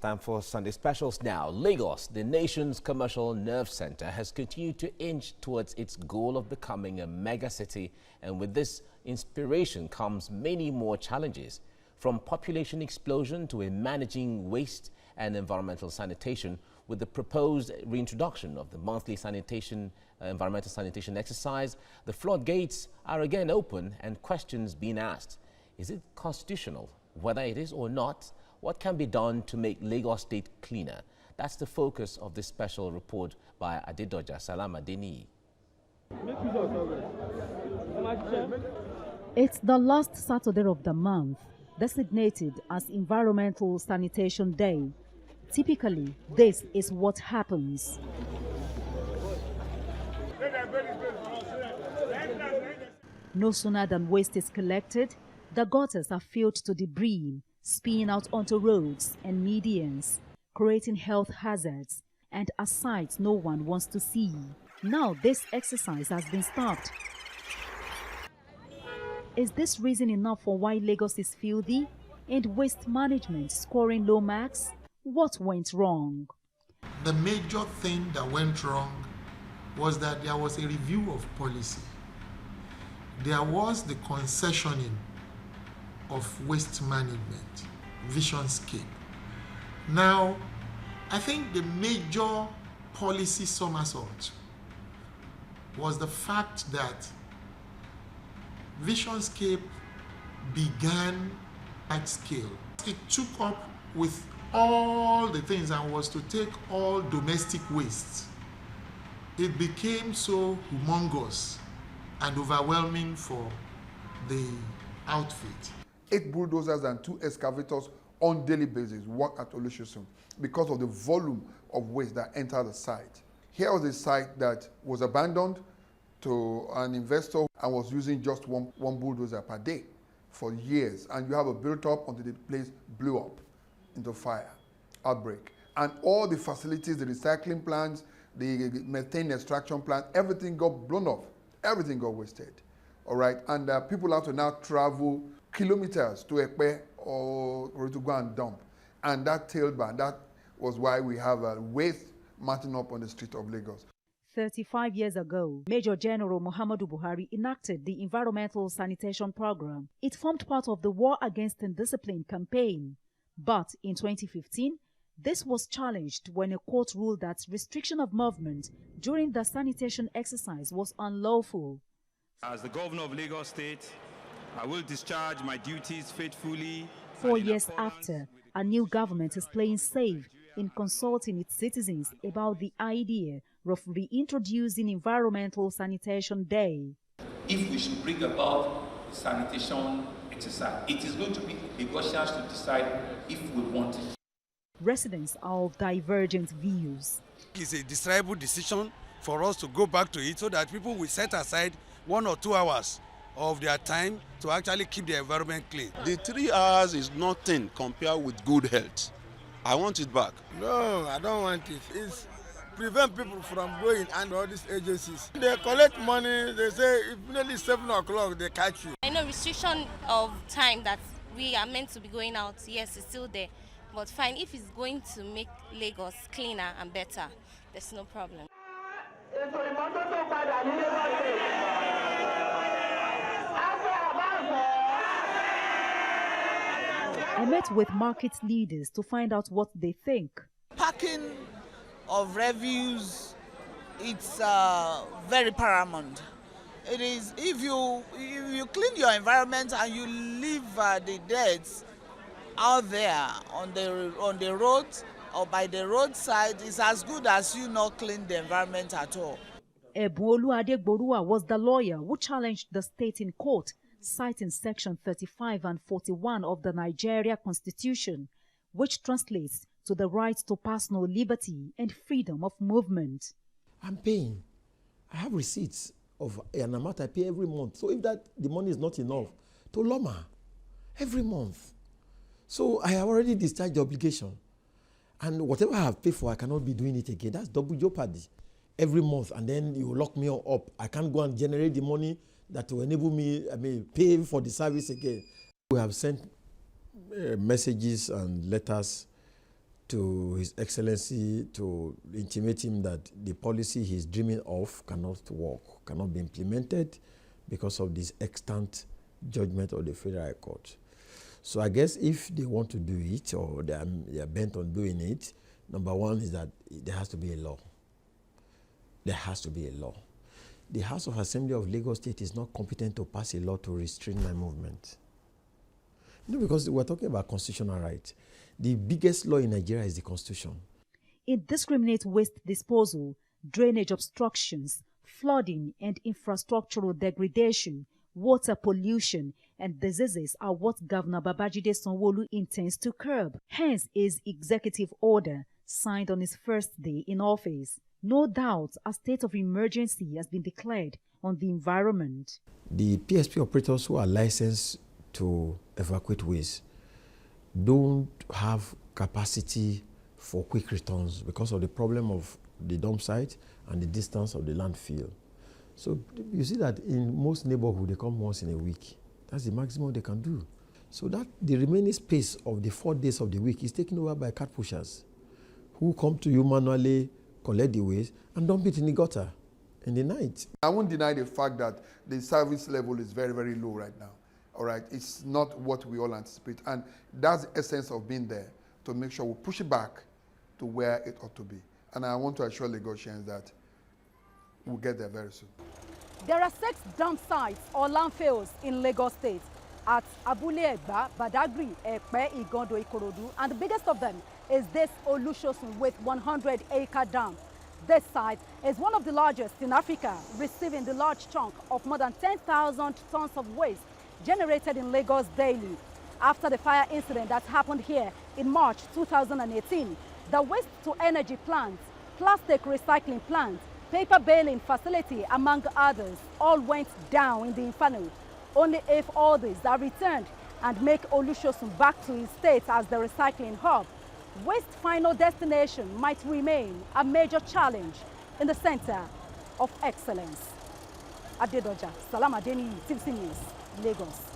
Time for Sunday Specials now. Lagos, the nation's commercial nerve center, has continued to inch towards its goal of becoming a mega city. And with this inspiration comes many more challenges, from population explosion to managing waste and environmental sanitation. With the proposed reintroduction of the monthly environmental sanitation exercise, the floodgates are again open and questions being asked. Is it constitutional? Whether it is or not, what can be done to make Lagos State cleaner? That's the focus of this special report by Adedoja Salam-Adeniyi. It's the last Saturday of the month, designated as Environmental Sanitation Day. Typically, this is what happens. No sooner than waste is collected, the gutters are filled to the brim, spilling out onto roads and medians, creating health hazards and a sight no one wants to see. Now this exercise has been stopped. Is this reason enough for why Lagos is filthy and waste management scoring low marks? What went wrong? The major thing that went wrong was that there was a review of policy. There was the concessioning of waste management, visionscape. Now, I think the major policy somersault was the fact that visionscape began at scale. It took up with all the things and was to take all domestic waste. It became so humongous and overwhelming for the outfit. 8 bulldozers and 2 excavators on daily basis work at Olusegun because of the volume of waste that entered the site. Here was a site that was abandoned to an investor and was using just one bulldozer per day for years. And you have a built-up until the place blew up into fire, outbreak. And all the facilities, the recycling plants, the methane extraction plant, everything got blown off. Everything got wasted. All right, and people have to now travel kilometers to Ekpe or to go and dump. And that tailed back. That was why we have a waste mounting up on the street of Lagos. 35 years ago, Major General Muhammadu Buhari enacted the Environmental Sanitation Program. It formed part of the War Against Indiscipline campaign. But in 2015, this was challenged when a court ruled that restriction of movement during the sanitation exercise was unlawful. As the governor of Lagos State, I will discharge my duties faithfully. 4 years after, a new government is playing safe in consulting its citizens about the idea of reintroducing Environmental Sanitation Day. If we should bring about sanitation exercise, it is going to be Lagosians to decide if we want it. Residents are of divergent views. It's a desirable decision for us to go back to it so that people will set aside 1 or 2 hours of their time to actually keep the environment clean. The 3 hours is nothing compared with good health. I want it back. No, I don't want it. It's prevent people from going and all these agencies. They collect money, they say if nearly 7 o'clock they catch you. I know restriction of time that we are meant to be going out, yes, it's still there. But fine, if it's going to make Lagos cleaner and better, there's no problem. I met with market leaders to find out what they think. Packing of refuse, it's very paramount. It is, if you clean your environment and you leave the dirt out there on the road or by the roadside, it's as good as you not clean the environment at all. Ebolu Adegboruwa was the lawyer who challenged the state in court, citing Section 35 and 41 of the Nigeria Constitution, which translates to the right to personal liberty and freedom of movement. I'm paying. I have receipts of an amount I pay every month. So if the money is not enough, to Loma, every month. So I have already discharged the obligation. And whatever I have paid for, I cannot be doing it again. That's double jeopardy every month. And then you lock me up. I can't go and generate the money that will enable me, pay for the service again. We have sent messages and letters to His Excellency to intimate him that the policy he's dreaming of cannot work, cannot be implemented because of this extant judgment of the Federal High Court. So I guess if they want to do it, or they are bent on doing it, number one is that there has to be a law. There has to be a law. The House of Assembly of Lagos State is not competent to pass a law to restrain my movement. No, because we're talking about constitutional rights. The biggest law in Nigeria is the Constitution. Indiscriminate waste disposal, drainage obstructions, flooding and infrastructural degradation, water pollution, and diseases are what Governor Babajide Sanwo-Olu intends to curb. Hence his executive order, signed on his first day in office. No doubt a state of emergency has been declared on the environment. The PSP operators who are licensed to evacuate waste don't have capacity for quick returns because of the problem of the dump site and the distance of the landfill. So you see that in most neighborhoods, they come once in a week. That's the maximum they can do. So that the remaining space of the 4 days of the week is taken over by cart pushers who come to you manually, collect the waste, and dump it in the gutter in the night. I won't deny the fact that the service level is very, very low right now. All right, it's not what we all anticipate. And that's the essence of being there, to make sure we push it back to where it ought to be. And I want to assure Lagosians that we'll get there very soon. There are 6 dump sites or landfills in Lagos State at Abule Egba, Badagry, Epe, Igondo, Ikorodu, and the biggest of them is this Olushosun with 100-acre dam. This site is one of the largest in Africa, receiving the large chunk of more than 10,000 tons of waste generated in Lagos daily. After the fire incident that happened here in March 2018, the waste-to-energy plant, plastic recycling plant, paper baling facility, among others, all went down in the inferno. Only if all these are returned and make Olushosun back to its state as the recycling hub, waste final destination might remain a major challenge in the center of excellence. Adedoja Salam-Adeniyi, TVC News, Lagos.